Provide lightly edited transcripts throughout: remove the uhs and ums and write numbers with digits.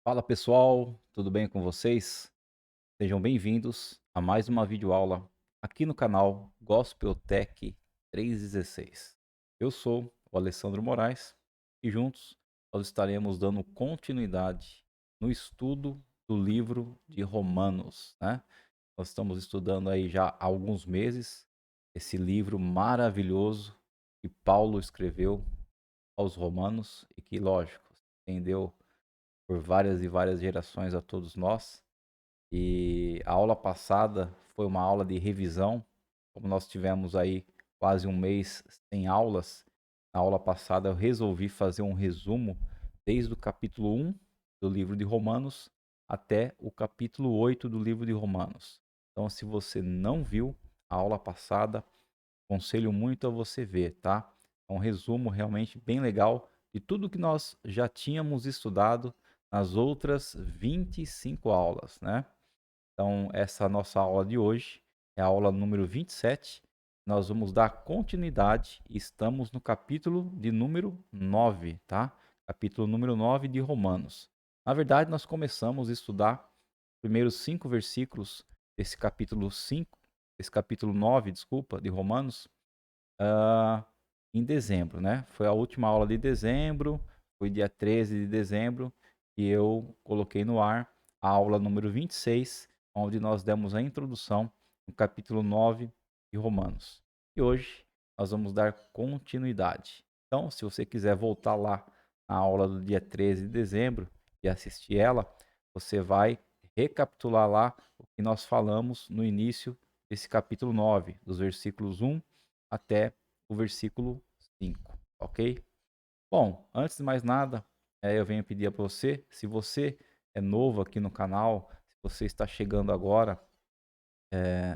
Fala pessoal, tudo bem com vocês? Sejam bem-vindos a mais uma videoaula aqui no canal Gospel Tech 316. Eu sou o Alessandro Moraes e juntos nós estaremos dando continuidade no estudo do livro de Romanos, né? Nós estamos estudando aí já há alguns meses esse livro maravilhoso que Paulo escreveu aos Romanos e que, lógico, se estendeu por várias e várias gerações a todos nós. E a aula passada foi uma aula de revisão, como nós tivemos aí quase um mês sem aulas. Na aula passada eu resolvi fazer um resumo desde o capítulo 1 do livro de Romanos até o capítulo 8 do livro de Romanos. Então, se você não viu a aula passada, aconselho muito a você ver, tá? É um resumo realmente bem legal de tudo que nós já tínhamos estudado nas outras 25 aulas, né? Então, essa nossa aula de hoje é a aula número 27. Nós vamos dar continuidade e estamos no capítulo de número 9, tá? Capítulo número 9 de Romanos. Na verdade, nós começamos a estudar os primeiros 5 versículos desse capítulo 5, desse capítulo 9, desculpa, de Romanos, ah, em dezembro, né? Foi a última aula de dezembro, foi dia 13 de dezembro, e eu coloquei no ar a aula número 26, onde nós demos a introdução no capítulo 9 de Romanos. E hoje nós vamos dar continuidade. Então, se você quiser voltar lá na aula do dia 13 de dezembro e assistir ela, você vai recapitular lá o que nós falamos no início desse capítulo 9, dos versículos 1 até o versículo 5, ok? Bom, antes de mais nada, eu venho pedir para você, se você é novo aqui no canal, se você está chegando agora,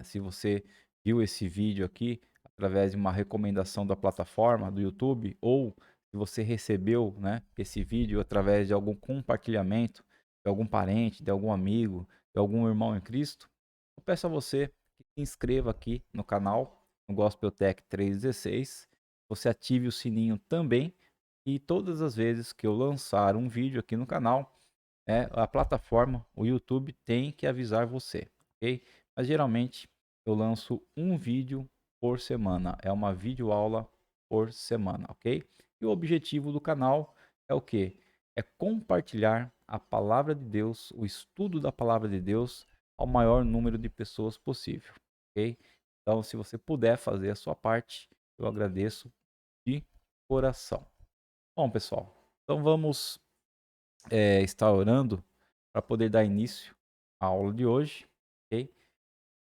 se você viu esse vídeo aqui através de uma recomendação da plataforma do YouTube, ou se você recebeu, né, esse vídeo através de algum compartilhamento de algum parente, de algum amigo, de algum irmão em Cristo, eu peço a você que se inscreva aqui no canal, no Gospel Tech 316, você ative o sininho também, e todas as vezes que eu lançar um vídeo aqui no canal, a plataforma, o YouTube, tem que avisar você, ok? Mas geralmente eu lanço um vídeo por semana, é uma videoaula por semana, ok? E o objetivo do canal é o quê? É compartilhar a palavra de Deus, o estudo da palavra de Deus ao maior número de pessoas possível, ok? Então, se você puder fazer a sua parte, eu agradeço de coração. Bom, pessoal, então vamos estar orando para poder dar início à aula de hoje, ok?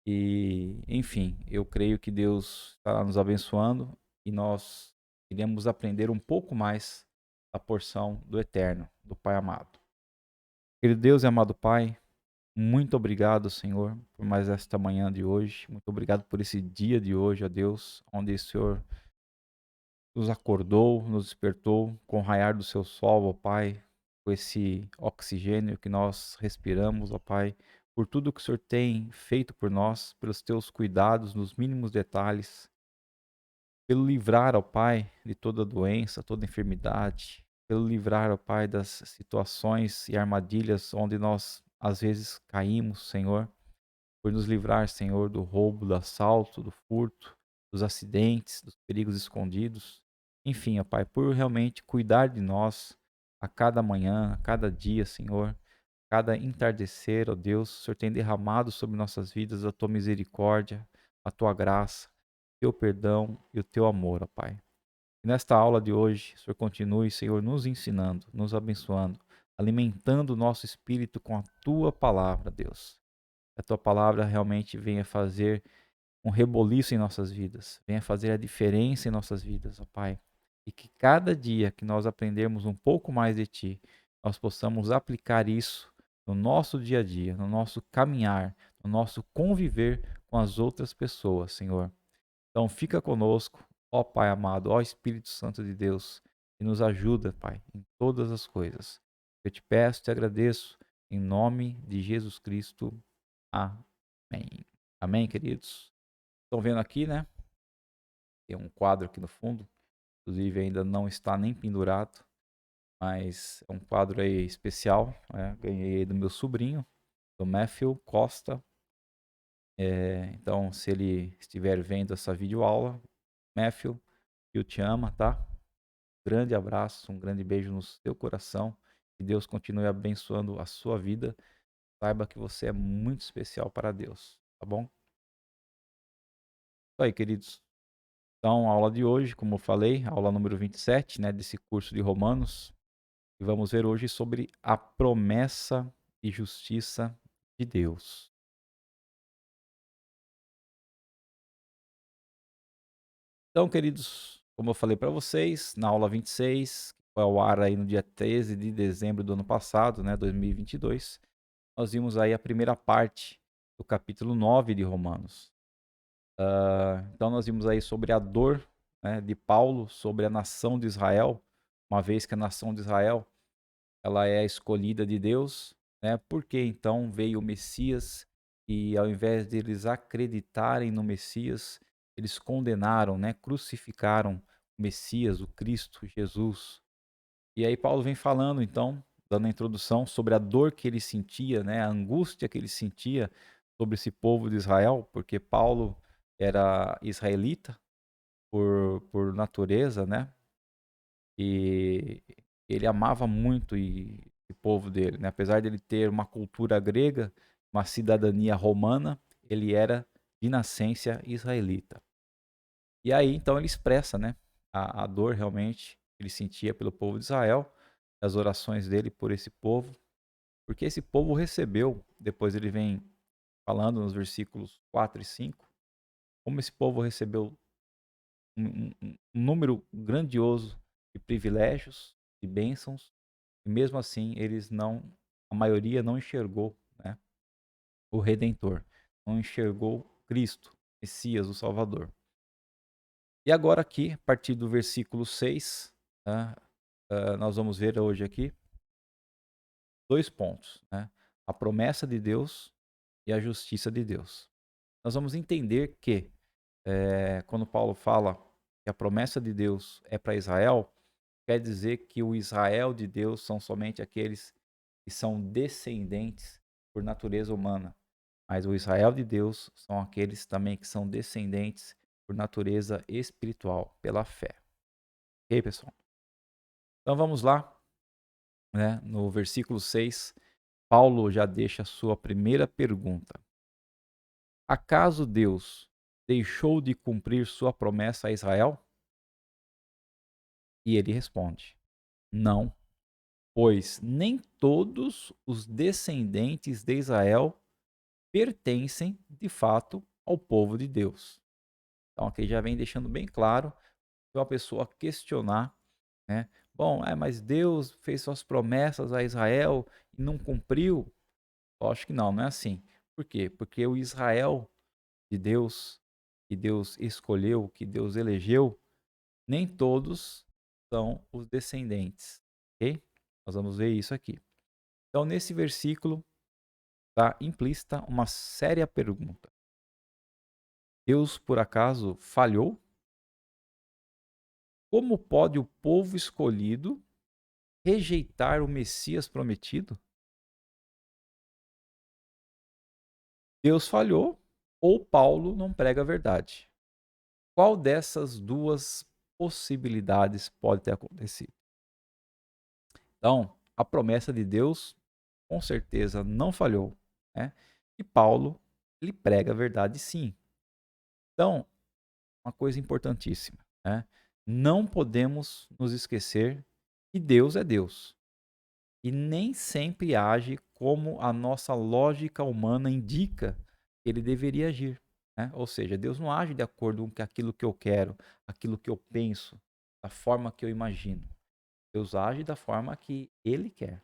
E, enfim, eu creio que Deus estará nos abençoando e nós iremos aprender um pouco mais da porção do Eterno, do Pai amado. Querido Deus e amado Pai, muito obrigado, Senhor, por mais esta manhã de hoje. Muito obrigado por esse dia de hoje, ó Deus, onde o Senhor nos acordou, nos despertou com o raiar do seu sol, ó Pai, com esse oxigênio que nós respiramos, ó Pai, por tudo que o Senhor tem feito por nós, pelos teus cuidados nos mínimos detalhes, pelo livrar, ó Pai, de toda doença, toda enfermidade, pelo livrar, ó Pai, das situações e armadilhas onde nós às vezes caímos, Senhor, por nos livrar, Senhor, do roubo, do assalto, do furto, dos acidentes, dos perigos escondidos. Enfim, ó Pai, por realmente cuidar de nós a cada manhã, a cada dia, Senhor, cada entardecer, ó Deus, o Senhor tem derramado sobre nossas vidas a tua misericórdia, a tua graça, o teu perdão e o teu amor, ó Pai. E nesta aula de hoje, o Senhor continue, Senhor, nos ensinando, nos abençoando, alimentando o nosso espírito com a tua palavra, Deus. Que a tua palavra realmente venha fazer um reboliço em nossas vidas, venha fazer a diferença em nossas vidas, ó Pai. E que cada dia que nós aprendermos um pouco mais de Ti, nós possamos aplicar isso no nosso dia a dia, no nosso caminhar, no nosso conviver com as outras pessoas, Senhor. Então fica conosco, ó Pai amado, ó Espírito Santo de Deus, e nos ajuda, Pai, em todas as coisas. Eu te peço, te agradeço, em nome de Jesus Cristo. Amém. Amém, queridos? Estão vendo aqui, né? Tem um quadro aqui no fundo, inclusive ainda não está nem pendurado, mas é um quadro aí especial, né? Ganhei do meu sobrinho, do Matthew Costa. Então, se ele estiver vendo essa videoaula, Matthew, eu te amo, tá? Grande abraço, um grande beijo no seu coração. Que Deus continue abençoando a sua vida. Saiba que você é muito especial para Deus, tá bom? Isso aí, queridos. Então, a aula de hoje, como eu falei, aula número 27, né, desse curso de Romanos. E vamos ver hoje sobre a promessa e justiça de Deus. Então, queridos, como eu falei para vocês, na aula 26, que foi ao ar aí no dia 13 de dezembro do ano passado, né, 2022, nós vimos aí a primeira parte do capítulo 9 de Romanos. Então, nós vimos aí sobre a dor, né, de Paulo sobre a nação de Israel, uma vez que a nação de Israel ela é a escolhida de Deus, né? Porque então veio o Messias e ao invés de eles acreditarem no Messias, eles condenaram, né? Crucificaram o Messias, o Cristo, Jesus. E aí Paulo vem falando então, dando a introdução sobre a dor que ele sentia, né? A angústia que ele sentia sobre esse povo de Israel, porque Paulo era israelita por natureza, né? E ele amava muito o povo dele, né? Apesar de ele ter uma cultura grega, uma cidadania romana, ele era de nascência israelita. E aí, então, ele expressa, né, a dor realmente que ele sentia pelo povo de Israel, as orações dele por esse povo, porque esse povo recebeu, depois ele vem falando nos versículos 4 e 5, como esse povo recebeu um número grandioso de privilégios, de bênçãos, e mesmo assim eles não, a maioria não enxergou, né, o Redentor, não enxergou Cristo, Messias, o Salvador. E agora aqui, a partir do versículo 6, né, nós vamos ver hoje aqui 2 pontos, né, a promessa de Deus e a justiça de Deus. Nós vamos entender que, quando Paulo fala que a promessa de Deus é para Israel, quer dizer que o Israel de Deus são somente aqueles que são descendentes por natureza humana, mas o Israel de Deus são aqueles também que são descendentes por natureza espiritual, pela fé. Ok, pessoal? Então vamos lá, né? No versículo 6, Paulo já deixa a sua primeira pergunta. Acaso Deus deixou de cumprir sua promessa a Israel? E ele responde: não, pois nem todos os descendentes de Israel pertencem, de fato, ao povo de Deus. Então, aqui já vem deixando bem claro que uma pessoa questionar, né? Bom, mas Deus fez suas promessas a Israel e não cumpriu? Eu acho que não, não é assim. Por quê? Porque o Israel de Deus, que Deus escolheu, que Deus elegeu, nem todos são os descendentes, ok? Nós vamos ver isso aqui. Então, nesse versículo, está implícita uma séria pergunta. Deus, por acaso, falhou? Como pode o povo escolhido rejeitar o Messias prometido? Deus falhou ou Paulo não prega a verdade? Qual dessas duas possibilidades pode ter acontecido? Então, a promessa de Deus com certeza não falhou, né? E Paulo, ele prega a verdade sim. Então, uma coisa importantíssima, né? Não podemos nos esquecer que Deus é Deus e nem sempre age como a nossa lógica humana indica que ele deveria agir, né? Ou seja, Deus não age de acordo com aquilo que eu quero, aquilo que eu penso, da forma que eu imagino. Deus age da forma que ele quer.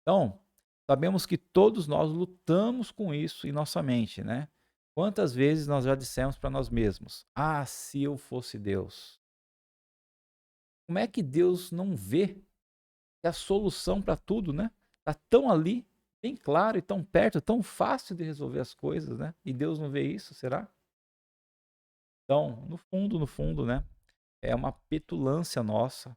Então, sabemos que todos nós lutamos com isso em nossa mente, né? Quantas vezes nós já dissemos para nós mesmos: "Ah, se eu fosse Deus". Como é que Deus não vê que a solução para tudo, né, tá tão ali, bem claro e tão perto, tão fácil de resolver as coisas, né? E Deus não vê isso, será? Então, no fundo, né, é uma petulância nossa,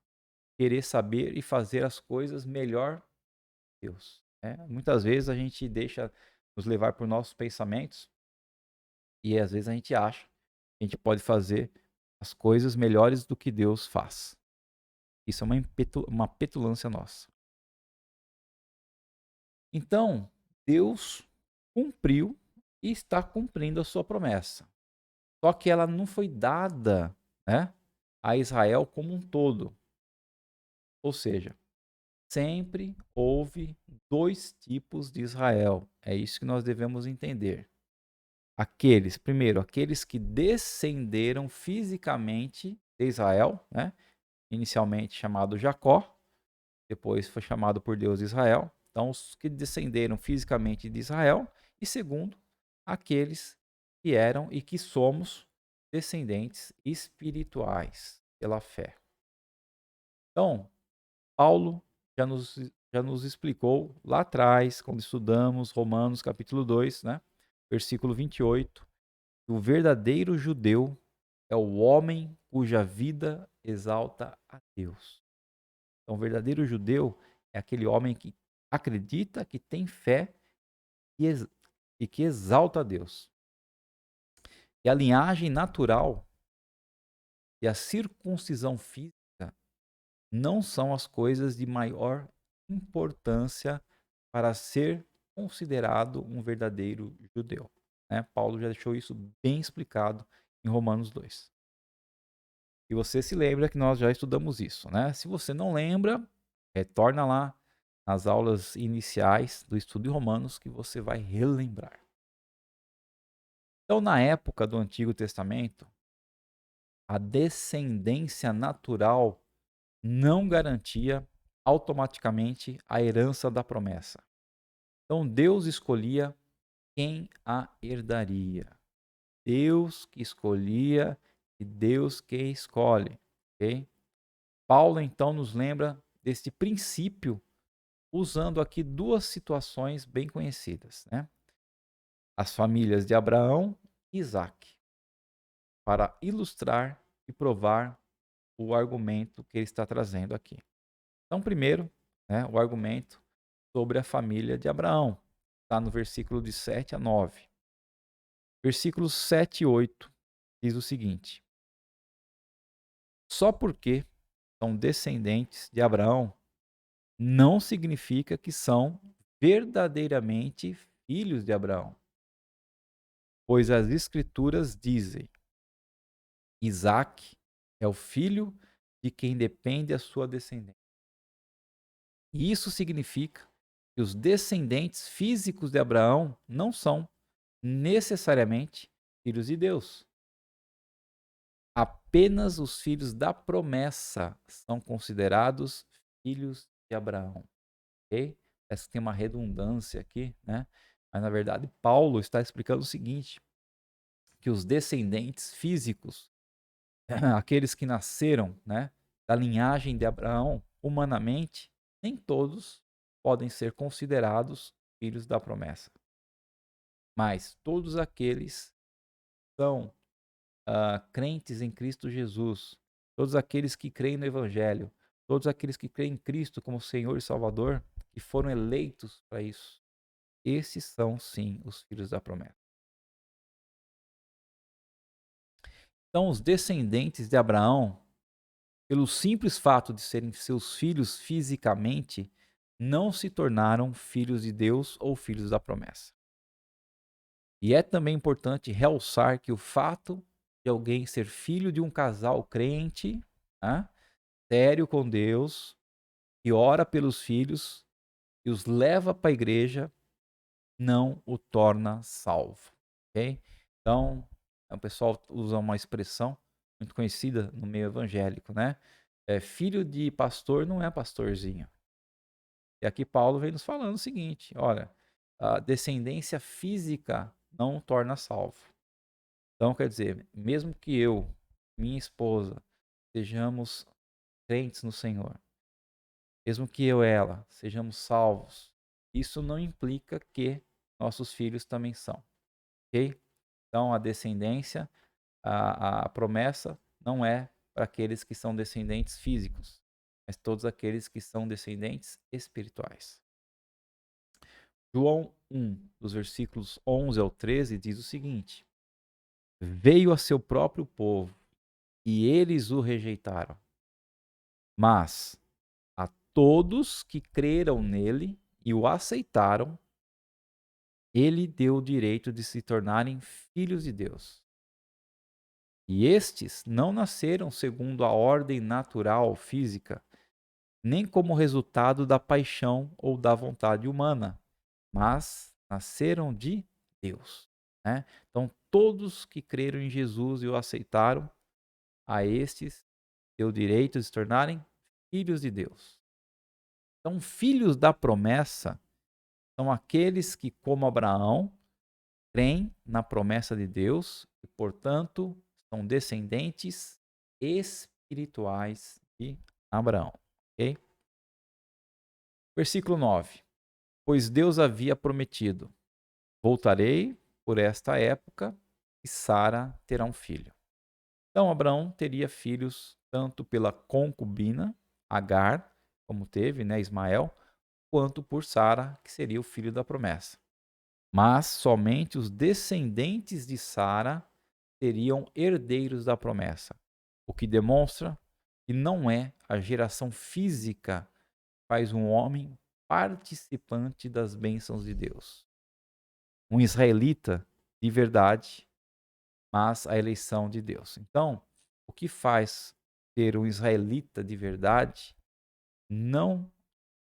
querer saber e fazer as coisas melhor que Deus. Muitas vezes a gente deixa nos levar por nossos pensamentos e às vezes a gente acha que a gente pode fazer as coisas melhores do que Deus faz. Isso é uma petulância nossa. Então, Deus cumpriu e está cumprindo a sua promessa. Só que ela não foi dada, né, a Israel como um todo. Ou seja, sempre houve dois tipos de Israel. É isso que nós devemos entender. Primeiro, aqueles que descenderam fisicamente de Israel, né, inicialmente chamado Jacó, depois foi chamado por Deus Israel. Então, os que descenderam fisicamente de Israel. E segundo, aqueles que eram e que somos descendentes espirituais pela fé. Então, Paulo já nos explicou lá atrás, quando estudamos Romanos capítulo 2, né, versículo 28, que o verdadeiro judeu é o homem cuja vida exalta a Deus. Então, o verdadeiro judeu é aquele homem que acredita, que tem fé e que exalta a Deus. E a linhagem natural e a circuncisão física não são as coisas de maior importância para ser considerado um verdadeiro judeu. Paulo já deixou isso bem explicado em Romanos 2. E você se lembra que nós já estudamos isso, né? Se você não lembra, retorna lá nas aulas iniciais do estudo de Romanos que você vai relembrar. Então, na época do Antigo Testamento, a descendência natural não garantia automaticamente a herança da promessa. Então, Deus escolhia quem a herdaria. Deus que escolhia e Deus que escolhe. Okay? Paulo, então, nos lembra deste princípio usando aqui duas situações bem conhecidas, né? As famílias de Abraão e Isaac, para ilustrar e provar o argumento que ele está trazendo aqui. Então, primeiro, né, o argumento sobre a família de Abraão, está no versículo de 7 a 9. Versículos 7 e 8 diz o seguinte: só porque são descendentes de Abraão, não significa que são verdadeiramente filhos de Abraão. Pois as Escrituras dizem: Isaac é o filho de quem depende a sua descendência. E isso significa que os descendentes físicos de Abraão não são necessariamente filhos de Deus. Apenas os filhos da promessa são considerados filhos de Abraão. Ok? Essa tem uma redundância aqui, né? Mas na verdade, Paulo está explicando o seguinte: que os descendentes físicos, aqueles que nasceram, né, da linhagem de Abraão, humanamente, nem todos podem ser considerados filhos da promessa. Mas todos aqueles são crentes em Cristo Jesus, todos aqueles que creem no Evangelho, todos aqueles que creem em Cristo como Senhor e Salvador, que foram eleitos para isso, esses são sim os filhos da promessa. Então, os descendentes de Abraão, pelo simples fato de serem seus filhos fisicamente, não se tornaram filhos de Deus ou filhos da promessa. E é também importante realçar que o fato de alguém ser filho de um casal crente, né, sério com Deus, que ora pelos filhos e os leva para a igreja, não o torna salvo. Ok? Então, o pessoal usa uma expressão muito conhecida no meio evangélico, né? Filho de pastor não é pastorzinho. E aqui Paulo vem nos falando o seguinte: olha, a descendência física não torna salvo. Então, quer dizer, mesmo que eu, minha esposa, sejamos crentes no Senhor, mesmo que eu e ela sejamos salvos, isso não implica que nossos filhos também são. Ok? Então, a descendência, a promessa, não é para aqueles que são descendentes físicos. mas todos aqueles que são descendentes espirituais. João 1, dos versículos 11 ao 13, diz o seguinte: Veio a seu próprio povo, e eles o rejeitaram. Mas a todos que creram nele e o aceitaram, ele deu o direito de se tornarem filhos de Deus. E estes não nasceram segundo a ordem natural física, nem como resultado da paixão ou da vontade humana, mas nasceram de Deus. Né? Então, todos que creram em Jesus e o aceitaram, a estes deu o direito de se tornarem filhos de Deus. Então, filhos da promessa são aqueles que, como Abraão, creem na promessa de Deus e, portanto, são descendentes espirituais de Abraão. Okay? Versículo 9. Pois Deus havia prometido: voltarei por esta época e Sara terá um filho. Então Abraão teria filhos tanto pela concubina, Agar, como teve, né, Ismael, quanto por Sara, que seria o filho da promessa. Mas somente os descendentes de Sara seriam herdeiros da promessa, o que demonstra que não é a geração física que faz um homem participante das bênçãos de Deus. Um israelita de verdade, mas a eleição de Deus. Então, o que faz ter um israelita de verdade não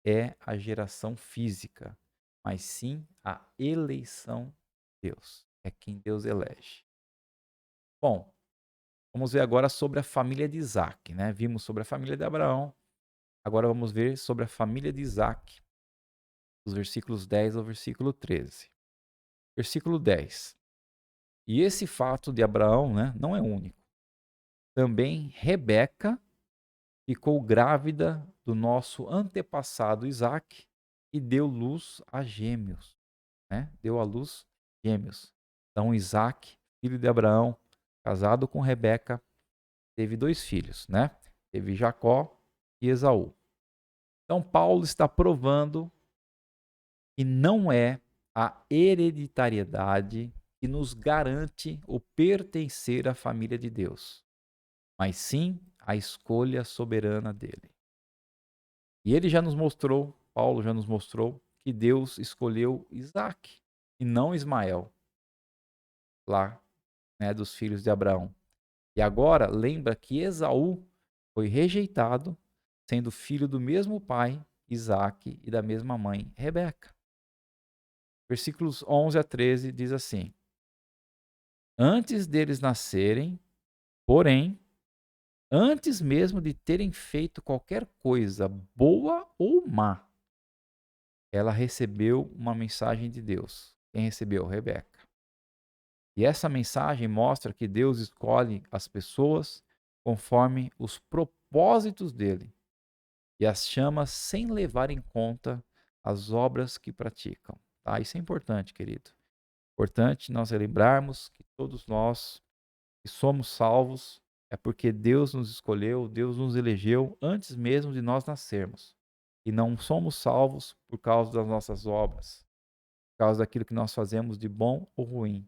é a geração física, mas sim a eleição de Deus. É quem Deus elege. Bom, vamos ver agora sobre a família de Isaac. Né? Vimos sobre a família de Abraão, agora vamos ver sobre a família de Isaac, dos versículos 10 ao versículo 13. Versículo 10. E esse fato de Abraão, né, não é único. Também Rebeca ficou grávida do nosso antepassado Isaac e deu luz a gêmeos. Né? Deu à luz gêmeos. Então Isaac, filho de Abraão, casado com Rebeca, teve 2 filhos, né? Teve Jacó e Esaú. Então Paulo está provando que não é a hereditariedade que nos garante o pertencer à família de Deus, mas sim a escolha soberana dele. E ele já nos mostrou, Paulo já nos mostrou, que Deus escolheu Isaac e não Ismael, lá, né, dos filhos de Abraão. E agora lembra que Esaú foi rejeitado, sendo filho do mesmo pai, Isaac, e da mesma mãe, Rebeca. Versículos 11 a 13 diz assim: Antes deles nascerem, porém, antes mesmo de terem feito qualquer coisa, boa ou má, ela recebeu uma mensagem de Deus. Quem recebeu? Rebeca. E essa mensagem mostra que Deus escolhe as pessoas conforme os propósitos dele e as chama sem levar em conta as obras que praticam. Tá? Isso é importante, querido. Importante nós lembrarmos que todos nós que somos salvos é porque Deus nos escolheu, Deus nos elegeu antes mesmo de nós nascermos. E não somos salvos por causa das nossas obras, por causa daquilo que nós fazemos de bom ou ruim.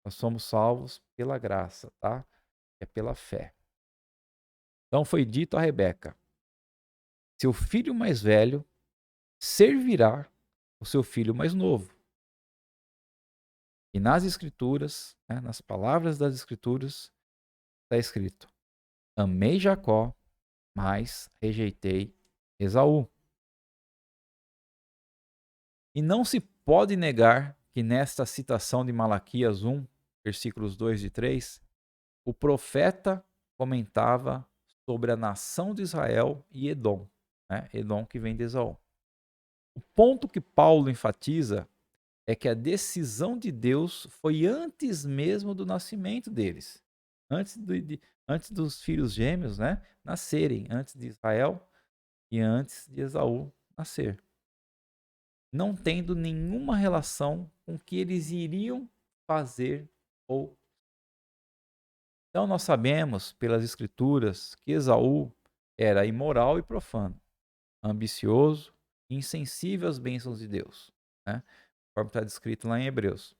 Nós somos salvos pela graça, tá? É pela fé. Então foi dito a Rebeca: seu filho mais velho servirá o seu filho mais novo. E nas escrituras, né, nas palavras das escrituras, está escrito: amei Jacó, mas rejeitei Esaú. E não se pode negar que nesta citação de Malaquias 1, versículos 2 e 3, o profeta comentava sobre a nação de Israel e Edom, né? Edom que vem de Esaú. O ponto que Paulo enfatiza é que a decisão de Deus foi antes mesmo do nascimento deles, antes dos filhos gêmeos, né, nascerem, antes de Israel e antes de Esaú nascer, não tendo nenhuma relação com o que eles iriam fazer ou. Então nós sabemos pelas escrituras que Esaú era imoral e profano, ambicioso, insensível às bênçãos de Deus, né? Conforme está descrito lá em Hebreus.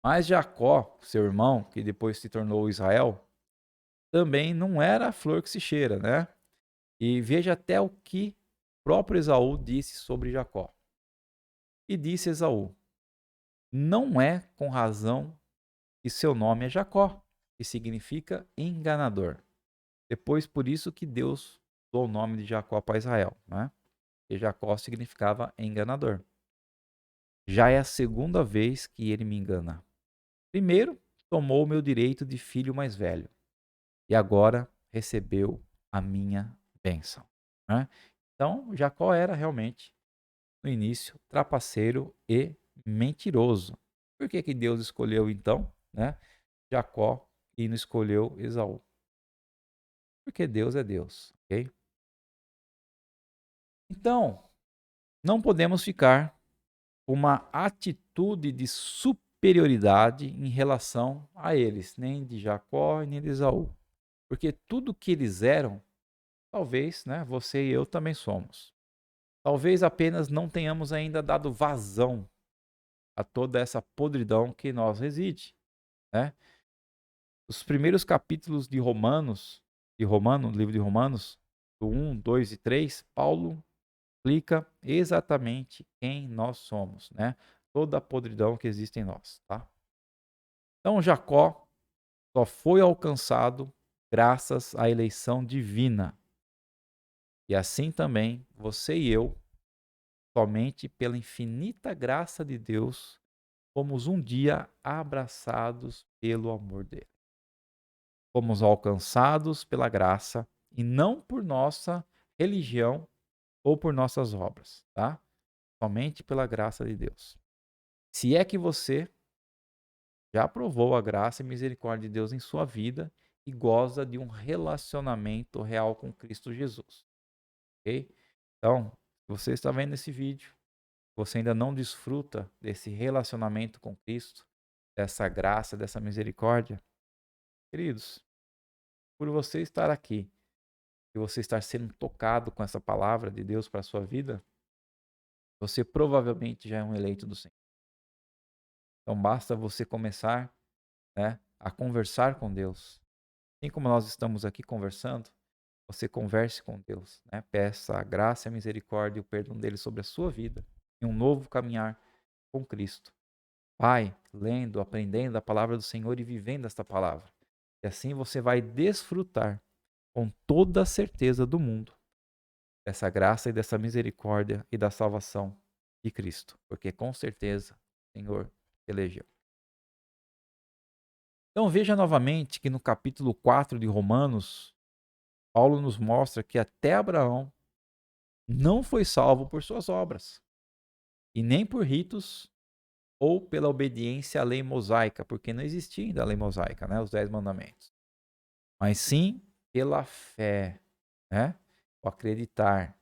Mas Jacó, seu irmão, que depois se tornou Israel, também não era a flor que se cheira, né? E veja até o que o próprio Esaú disse sobre Jacó. E disse Esaú: não é com razão que seu nome é Jacó, que significa enganador. Depois, por isso que Deus deu o nome de Jacó para Israel, né? E Jacó significava enganador. Já é a segunda vez que ele me engana. Primeiro, tomou o meu direito de filho mais velho, e agora recebeu a minha bênção, né? Então, Jacó era realmente, no início, trapaceiro e mentiroso. Por que que Deus escolheu, então, né, Jacó e não escolheu Esaú? Porque Deus é Deus, ok? Então, não podemos ficar com uma atitude de superioridade em relação a eles, nem de Jacó e nem de Esaú. Porque tudo que eles eram, talvez, né, você e eu também somos. Talvez apenas não tenhamos ainda dado vazão a toda essa podridão que em nós reside, né? Os primeiros capítulos de livro de Romanos, do 1, 2 e 3, Paulo explica exatamente quem nós somos, né? Toda a podridão que existe em nós, tá? Então Jacó só foi alcançado graças à eleição divina. E assim também você e eu, somente pela infinita graça de Deus, fomos um dia abraçados pelo amor dele. Fomos alcançados pela graça e não por nossa religião ou por nossas obras, tá? Somente pela graça de Deus. Se é que você já provou a graça e misericórdia de Deus em sua vida e goza de um relacionamento real com Cristo Jesus, ok? Então, se você está vendo esse vídeo, você ainda não desfruta desse relacionamento com Cristo, dessa graça, dessa misericórdia, queridos, por você estar aqui e você estar sendo tocado com essa palavra de Deus para a sua vida, você provavelmente já é um eleito do Senhor. Então basta você começar, né, a conversar com Deus. Assim como nós estamos aqui conversando, você converse com Deus, né? Peça a graça, a misericórdia e o perdão dele sobre a sua vida e um novo caminhar com Cristo. Vai lendo, aprendendo a palavra do Senhor e vivendo esta palavra. E assim você vai desfrutar com toda a certeza do mundo dessa graça e dessa misericórdia e da salvação de Cristo, porque com certeza o Senhor elegeu. Então veja novamente que no capítulo 4 de Romanos, Paulo nos mostra que até Abraão não foi salvo por suas obras, e nem por ritos ou pela obediência à lei mosaica, porque não existia ainda a lei mosaica, né, os 10 mandamentos, mas sim pela fé, né, o acreditar.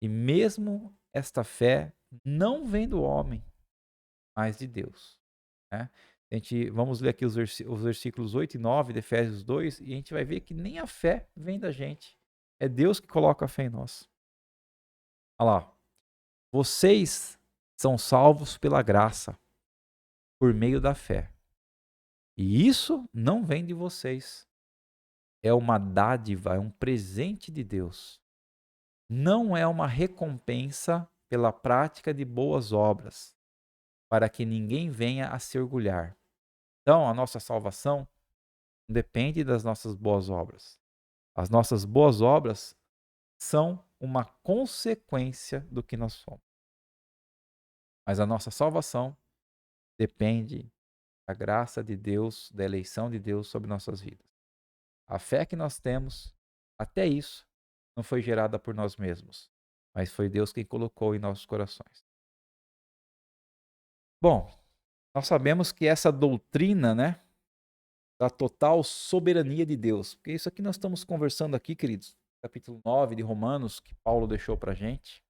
E mesmo esta fé não vem do homem, mas de Deus, né? Vamos ler aqui os versículos 8 e 9 de Efésios 2 e a gente vai ver que nem a fé vem da gente. É Deus que coloca a fé em nós. Olha lá. Vocês são salvos pela graça, por meio da fé. E isso não vem de vocês. É uma dádiva, é um presente de Deus. Não é uma recompensa pela prática de boas obras, para que ninguém venha a se orgulhar. Então, a nossa salvação depende das nossas boas obras. As nossas boas obras são uma consequência do que nós somos. Mas a nossa salvação depende da graça de Deus, da eleição de Deus sobre nossas vidas. A fé que nós temos, até isso, não foi gerada por nós mesmos, mas foi Deus quem colocou em nossos corações. Bom, nós sabemos que essa doutrina, né, da total soberania de Deus, porque isso aqui nós estamos conversando aqui, queridos, capítulo 9 de Romanos, que Paulo deixou para a gente,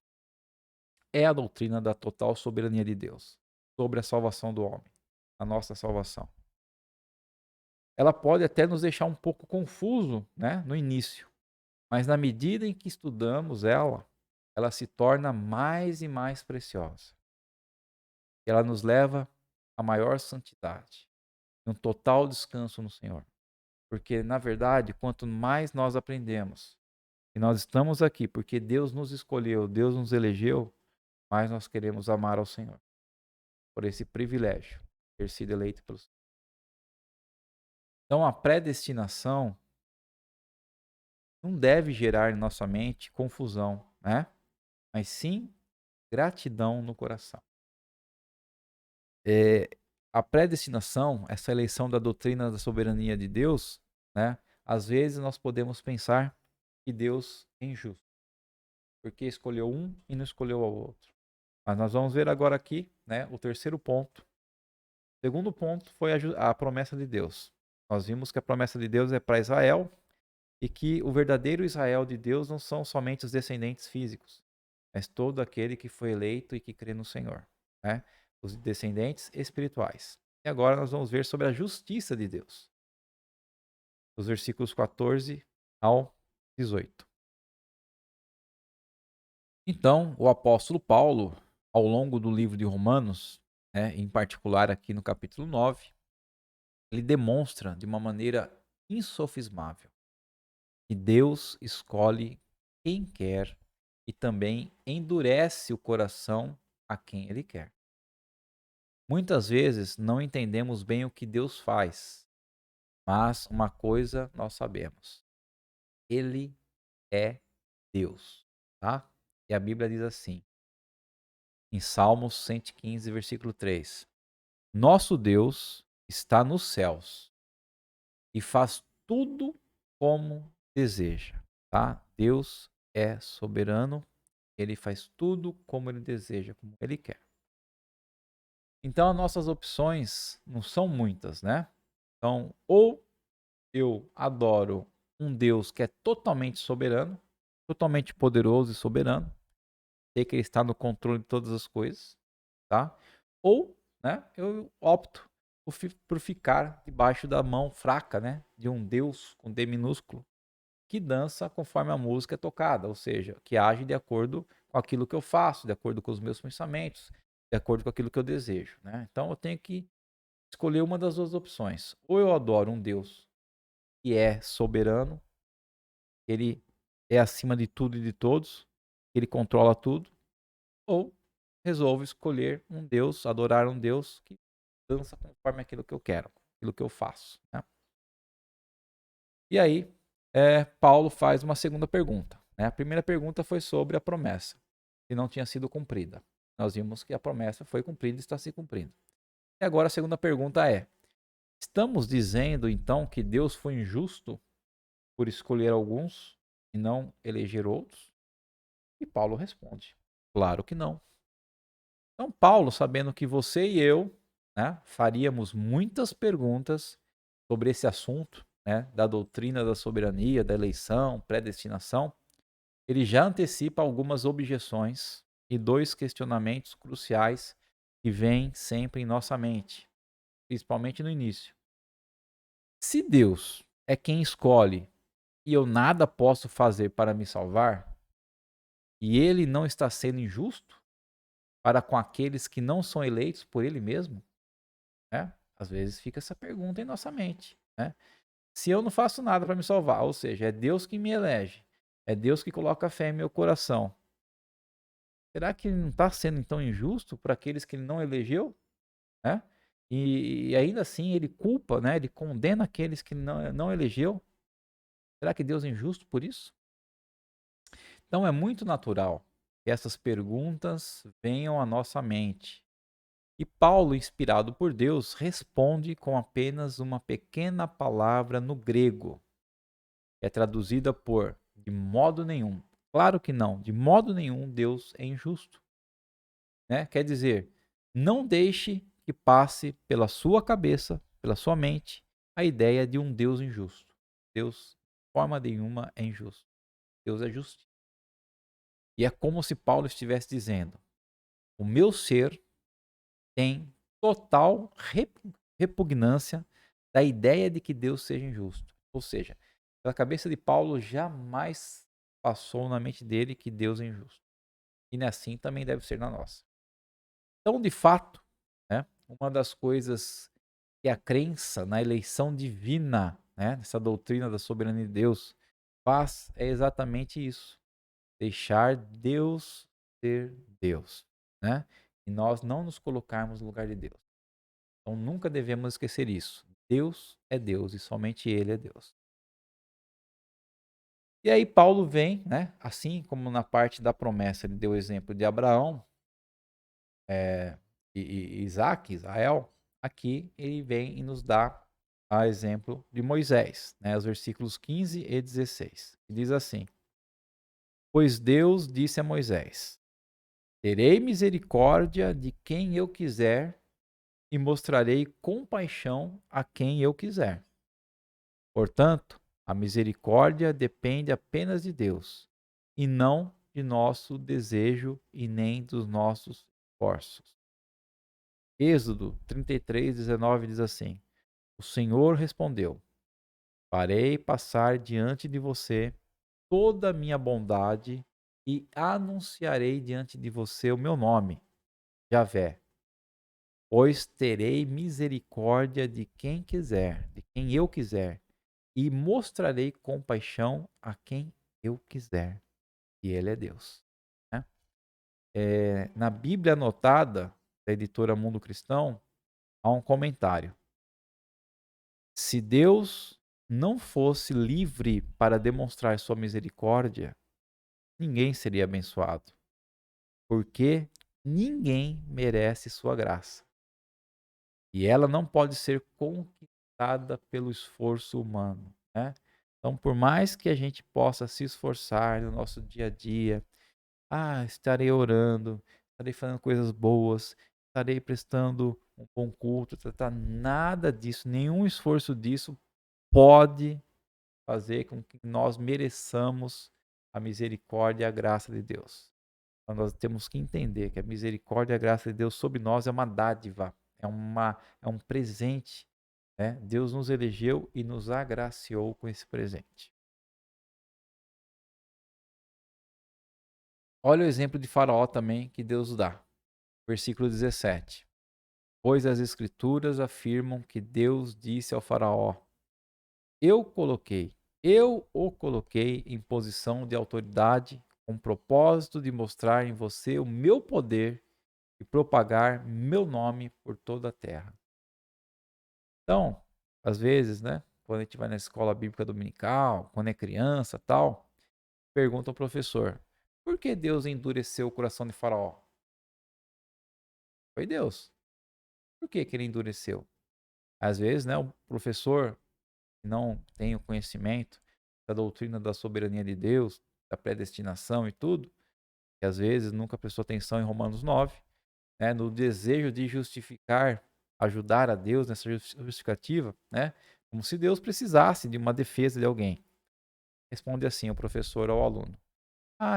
é a doutrina da total soberania de Deus sobre a salvação do homem, a nossa salvação. Ela pode até nos deixar um pouco confuso, né, no início, Mas na medida em que estudamos ela, ela se torna mais e mais preciosa. Ela nos leva à maior santidade, um total descanso no Senhor. Porque, na verdade, quanto mais nós aprendemos, e nós estamos aqui porque Deus nos escolheu, Deus nos elegeu, mais nós queremos amar ao Senhor. Por esse privilégio, ter sido eleito pelo Senhor. Então, a predestinação não deve gerar em nossa mente confusão, né? Mas sim gratidão no coração. A predestinação, essa eleição da doutrina da soberania de Deus, né? Às vezes nós podemos pensar que Deus é injusto, porque escolheu um e não escolheu o outro. Mas nós vamos ver agora aqui, né, o terceiro ponto. O segundo ponto foi a promessa de Deus. Nós vimos que a promessa de Deus é para Israel e que o verdadeiro Israel de Deus não são somente os descendentes físicos, mas todo aquele que foi eleito e que crê no Senhor, né? Os descendentes espirituais. E agora nós vamos ver sobre a justiça de Deus. Os versículos 14 ao 18. Então, o apóstolo Paulo, ao longo do livro de Romanos, né, em particular aqui no capítulo 9, ele demonstra de uma maneira insofismável que Deus escolhe quem quer e também endurece o coração a quem ele quer. Muitas vezes não entendemos bem o que Deus faz, mas uma coisa nós sabemos: Ele é Deus, tá? E a Bíblia diz assim, em Salmos 115, versículo 3: Nosso Deus está nos céus e faz tudo como deseja, tá? Deus é soberano, ele faz tudo como ele deseja, como ele quer. Então, as nossas opções não são muitas, né? Então, ou eu adoro um Deus que é totalmente soberano, totalmente poderoso e soberano, sei que ele está no controle de todas as coisas, tá? Ou, né, eu opto por ficar debaixo da mão fraca, né, de um Deus com D minúsculo, que dança conforme a música é tocada, ou seja, que age de acordo com aquilo que eu faço, de acordo com os meus pensamentos, de acordo com aquilo que eu desejo, né? Então eu tenho que escolher uma das duas opções. Ou eu adoro um Deus que é soberano, ele é acima de tudo e de todos, ele controla tudo, ou resolvo escolher um Deus, adorar um Deus que dança conforme aquilo que eu quero, aquilo que eu faço, né? E aí, Paulo faz uma segunda pergunta, né? A primeira pergunta foi sobre a promessa, que não tinha sido cumprida. Nós vimos que a promessa foi cumprida e está se cumprindo. E agora a segunda pergunta é: estamos dizendo então que Deus foi injusto por escolher alguns e não eleger outros? E Paulo responde: claro que não. Então, Paulo, sabendo que você e eu, né, faríamos muitas perguntas sobre esse assunto, né, da doutrina da soberania, da eleição, predestinação, ele já antecipa algumas objeções e dois questionamentos cruciais que vêm sempre em nossa mente, principalmente no início. Se Deus é quem escolhe e eu nada posso fazer para me salvar, e ele não está sendo injusto para com aqueles que não são eleitos por ele mesmo, né? Às vezes fica essa pergunta em nossa mente, né? Se eu não faço nada para me salvar, ou seja, é Deus que me elege, é Deus que coloca a fé em meu coração, será que ele não está sendo então injusto para aqueles que ele não elegeu, né? E ainda assim ele culpa, né? Ele condena aqueles que não elegeu. Será que Deus é injusto por isso? Então é muito natural que essas perguntas venham à nossa mente. E Paulo, inspirado por Deus, responde com apenas uma pequena palavra no grego, que é traduzida por de modo nenhum. Claro que não, de modo nenhum Deus é injusto, né? Quer dizer, não deixe que passe pela sua cabeça, pela sua mente, a ideia de um Deus injusto. Deus, de forma nenhuma, é injusto. Deus é justo. E é como se Paulo estivesse dizendo: o meu ser tem total repugnância da ideia de que Deus seja injusto. Ou seja, pela cabeça de Paulo jamais passou na mente dele que Deus é injusto. E assim também deve ser na nossa. Então, de fato, né, uma das coisas que a crença na eleição divina, né, essa doutrina da soberania de Deus, faz é exatamente isso. Deixar Deus ser Deus, né? E nós não nos colocarmos no lugar de Deus. Então nunca devemos esquecer isso. Deus é Deus e somente Ele é Deus. E aí Paulo vem, né? Assim como na parte da promessa ele deu o exemplo de Abraão e Isaac, Israel, aqui ele vem e nos dá a exemplo de Moisés, né? Os versículos 15 e 16. Que diz assim: Pois Deus disse a Moisés: Terei misericórdia de quem eu quiser e mostrarei compaixão a quem eu quiser. Portanto, a misericórdia depende apenas de Deus, e não de nosso desejo e nem dos nossos esforços. Êxodo 33:19 diz assim: O Senhor respondeu: Farei passar diante de você toda a minha bondade e anunciarei diante de você o meu nome, Javé. Pois terei misericórdia de quem quiser, de quem eu quiser, e mostrarei compaixão a quem eu quiser. E Ele é Deus. Né? Na Bíblia anotada, da editora Mundo Cristão, há um comentário. Se Deus não fosse livre para demonstrar sua misericórdia, ninguém seria abençoado, porque ninguém merece sua graça. E ela não pode ser conquistada pelo esforço humano, né? Então, por mais que a gente possa se esforçar no nosso dia a dia, estarei orando, estarei fazendo coisas boas, estarei prestando um bom culto, nada disso, nenhum esforço disso pode fazer com que nós mereçamos a misericórdia e a graça de Deus. Então, nós temos que entender que a misericórdia e a graça de Deus sobre nós é uma dádiva, é um presente. Né? Deus nos elegeu e nos agraciou com esse presente. Olha o exemplo de Faraó também que Deus dá. Versículo 17. Pois as Escrituras afirmam que Deus disse ao Faraó: eu o coloquei em posição de autoridade com o propósito de mostrar em você o meu poder e propagar meu nome por toda a terra. Então, às vezes, né, quando a gente vai na escola bíblica dominical, quando é criança, tal, pergunta ao professor: "Por que Deus endureceu o coração de Faraó?" Foi Deus. Por que que ele endureceu? Às vezes, né, o professor que não tem o conhecimento da doutrina da soberania de Deus, da predestinação e tudo, que às vezes nunca prestou atenção em Romanos 9, né, no desejo de justificar, ajudar a Deus nessa justificativa, né, como se Deus precisasse de uma defesa de alguém. Responde assim o professor ao aluno: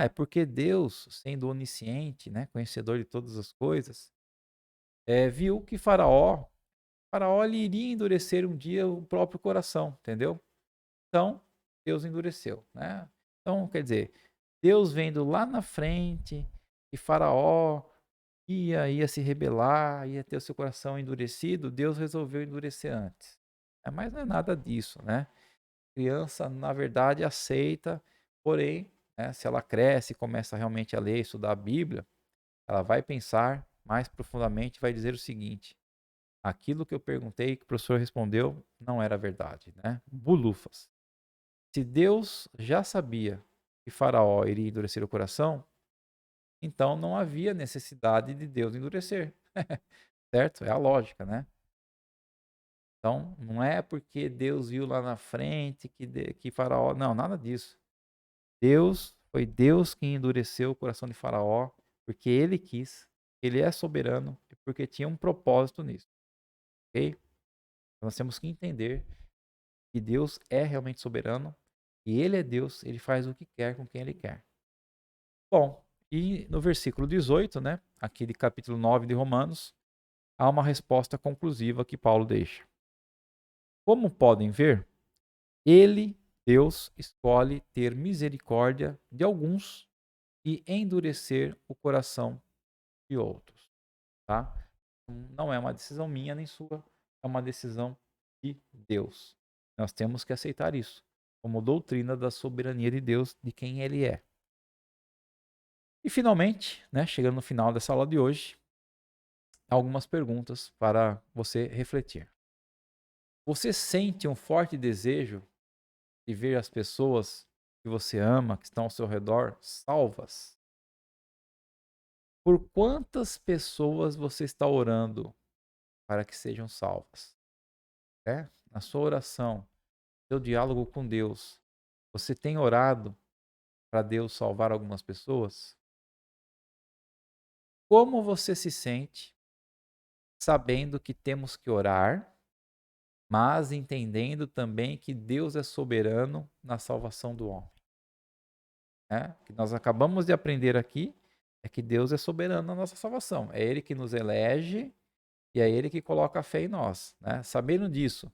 é porque Deus, sendo onisciente, né, conhecedor de todas as coisas, viu que Faraó ele iria endurecer um dia o próprio coração, entendeu? Então, Deus endureceu, né? Então, quer dizer, Deus vendo lá na frente que Faraó ia se rebelar, ia ter o seu coração endurecido, Deus resolveu endurecer antes. Mas não é nada disso, né? Criança, na verdade, aceita, porém, né, se ela cresce e começa realmente a ler e estudar a Bíblia, ela vai pensar mais profundamente e vai dizer o seguinte: aquilo que eu perguntei, que o professor respondeu, não era verdade, né? Bulufas. Se Deus já sabia que Faraó iria endurecer o coração, então não havia necessidade de Deus endurecer. Certo? É a lógica, né? Então, não é porque Deus viu lá na frente que Faraó. Não, nada disso. Foi Deus quem endureceu o coração de Faraó, porque ele quis, ele é soberano e porque tinha um propósito nisso. Ok? Então, nós temos que entender que Deus é realmente soberano e ele é Deus, ele faz o que quer com quem ele quer. Bom, e no versículo 18, né, aqui de capítulo 9 de Romanos, há uma resposta conclusiva que Paulo deixa. Como podem ver, ele Deus escolhe ter misericórdia de alguns e endurecer o coração de outros, tá? Não é uma decisão minha nem sua, é uma decisão de Deus. Nós temos que aceitar isso como doutrina da soberania de Deus, de quem Ele é. E finalmente, né, chegando no final dessa aula de hoje, algumas perguntas para você refletir. Você sente um forte desejo de ver as pessoas que você ama, que estão ao seu redor, salvas? Por quantas pessoas você está orando para que sejam salvas? Né? Na sua oração, seu diálogo com Deus, você tem orado para Deus salvar algumas pessoas? Como você se sente sabendo que temos que orar, mas entendendo também que Deus é soberano na salvação do homem? Né? O que nós acabamos de aprender aqui é que Deus é soberano na nossa salvação. É Ele que nos elege e é Ele que coloca a fé em nós. Né? Sabendo disso,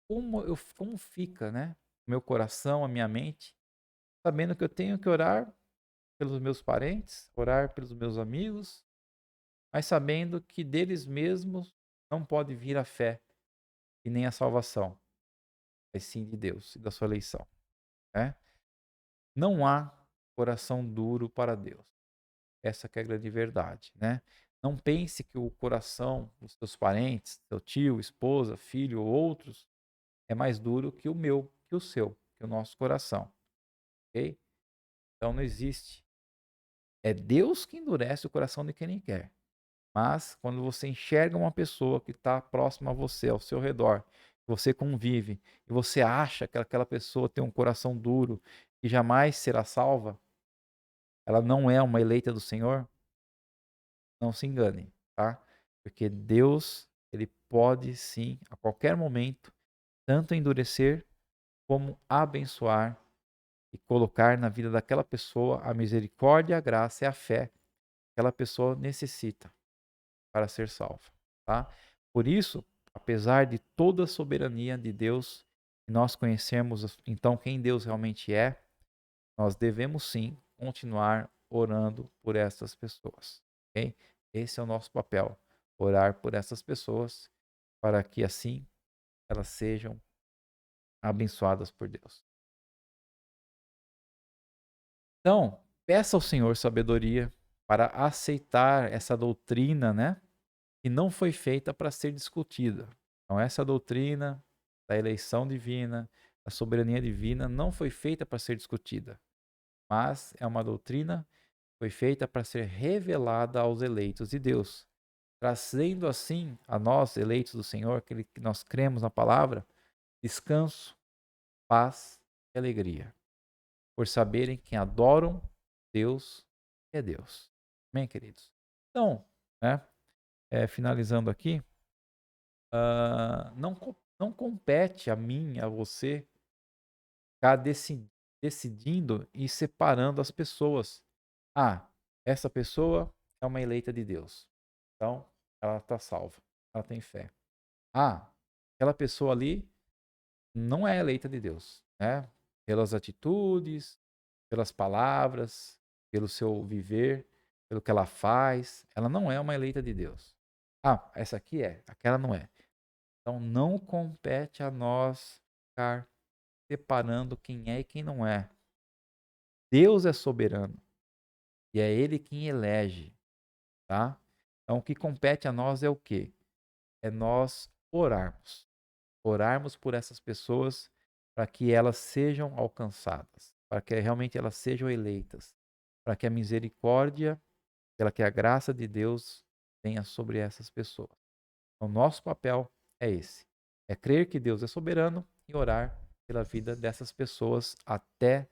como fica, né, meu coração, a minha mente, sabendo que eu tenho que orar pelos meus parentes, orar pelos meus amigos, mas sabendo que deles mesmos não pode vir a fé e nem a salvação, mas sim de Deus e da sua eleição. Né? Não há coração duro para Deus. Essa que é a grande verdade, né? Não pense que o coração dos seus parentes, seu tio, esposa, filho ou outros é mais duro que o meu, que o seu, que o nosso coração, ok? Então não existe. É Deus que endurece o coração de quem nem quer. Mas quando você enxerga uma pessoa que está próxima a você, ao seu redor, você convive e você acha que aquela pessoa tem um coração duro e jamais será salva, ela não é uma eleita do Senhor, não se engane, tá? Porque Deus, ele pode sim, a qualquer momento, tanto endurecer como abençoar e colocar na vida daquela pessoa a misericórdia, a graça e a fé que aquela pessoa necessita para ser salva, tá? Por isso, apesar de toda a soberania de Deus, e nós conhecemos então quem Deus realmente é, nós devemos sim continuar orando por essas pessoas, ok? Esse é o nosso papel, orar por essas pessoas para que assim elas sejam abençoadas por Deus. Então, peça ao Senhor sabedoria para aceitar essa doutrina, né? Que não foi feita para ser discutida. Então, essa doutrina da eleição divina, da soberania divina, não foi feita para ser discutida, mas é uma doutrina que foi feita para ser revelada aos eleitos de Deus, trazendo assim a nós, eleitos do Senhor, que nós cremos na palavra, descanso, paz e alegria, por saberem que adoram Deus é Deus. Amém, queridos? Então, né, finalizando aqui, não compete a mim, a você, ficar decidindo e separando as pessoas. Ah, essa pessoa é uma eleita de Deus. Então, ela está salva. Ela tem fé. Ah, aquela pessoa ali não é eleita de Deus, né? Pelas atitudes, pelas palavras, pelo seu viver, pelo que ela faz, ela não é uma eleita de Deus. Ah, essa aqui é, aquela não é. Então não compete a nós ficar separando quem é e quem não é. Deus é soberano e é Ele quem elege, tá? Então o que compete a nós é o quê? É nós orarmos. Orarmos por essas pessoas para que elas sejam alcançadas, para que realmente elas sejam eleitas, para que a misericórdia, para que a graça de Deus venha sobre essas pessoas. O nosso papel é esse: é crer que Deus é soberano e orar pela vida dessas pessoas até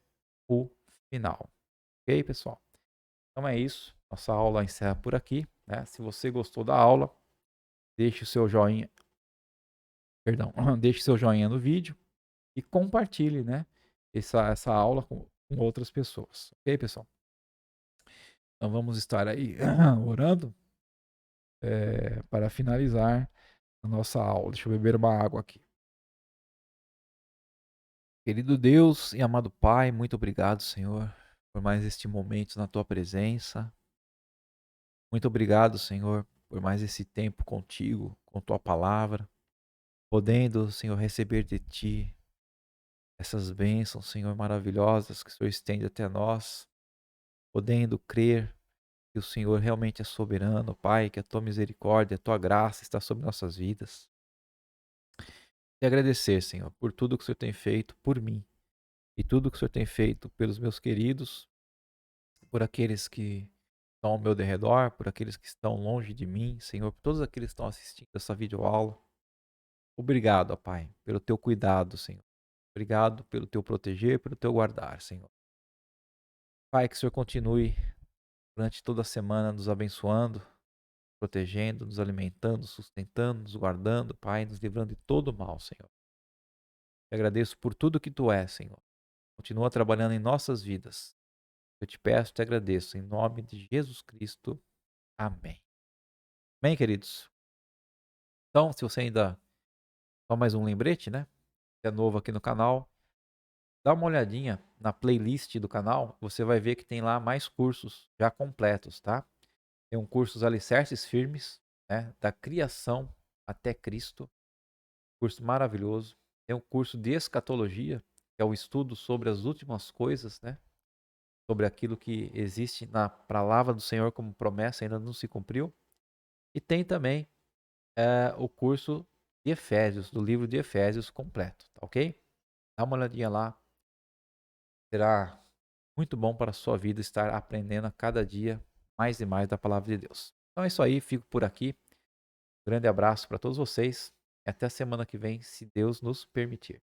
o final. Ok, pessoal? Então é isso. Nossa aula encerra por aqui, né? Se você gostou da aula, deixe o seu joinha, perdão, deixe o seu joinha no vídeo e compartilhe, né, essa aula com outras pessoas. Ok, pessoal? Então vamos estar aí orando para finalizar a nossa aula. Deixa eu beber uma água aqui. Querido Deus e amado Pai, muito obrigado, Senhor, por mais este momento na tua presença. Muito obrigado, Senhor, por mais esse tempo contigo, com tua palavra, podendo, Senhor, receber de ti essas bênçãos, Senhor, maravilhosas que o Senhor estende até nós, podendo crer que o Senhor realmente é soberano, Pai, que a tua misericórdia, a tua graça está sobre nossas vidas. E agradecer, Senhor, por tudo que o Senhor tem feito por mim e tudo que o Senhor tem feito pelos meus queridos, por aqueles que estão ao meu derredor, por aqueles que estão longe de mim, Senhor, por todos aqueles que estão assistindo essa videoaula. Obrigado, ó Pai, pelo teu cuidado, Senhor. Obrigado pelo teu proteger, pelo teu guardar, Senhor. Pai, que o Senhor continue durante toda a semana nos abençoando, protegendo, nos alimentando, sustentando, nos guardando, Pai, nos livrando de todo o mal, Senhor. Te agradeço por tudo que tu és, Senhor. Continua trabalhando em nossas vidas. Eu te peço, te agradeço, em nome de Jesus Cristo. Amém. Bem, queridos. Então, se você ainda só mais um lembrete, né? Se é novo aqui no canal, dá uma olhadinha na playlist do canal, você vai ver que tem lá mais cursos já completos, tá? Tem um curso Os Alicerces Firmes, né? Da criação até Cristo, curso maravilhoso. Tem um curso de escatologia, que é o estudo sobre as últimas coisas, né? Sobre aquilo que existe na palavra do Senhor como promessa ainda não se cumpriu. E tem também o curso de Efésios, do livro de Efésios completo, tá ok? Dá uma olhadinha lá, será muito bom para a sua vida estar aprendendo a cada dia mais e mais da palavra de Deus. Então é isso aí, fico por aqui. Grande abraço para todos vocês e até a semana que vem, se Deus nos permitir.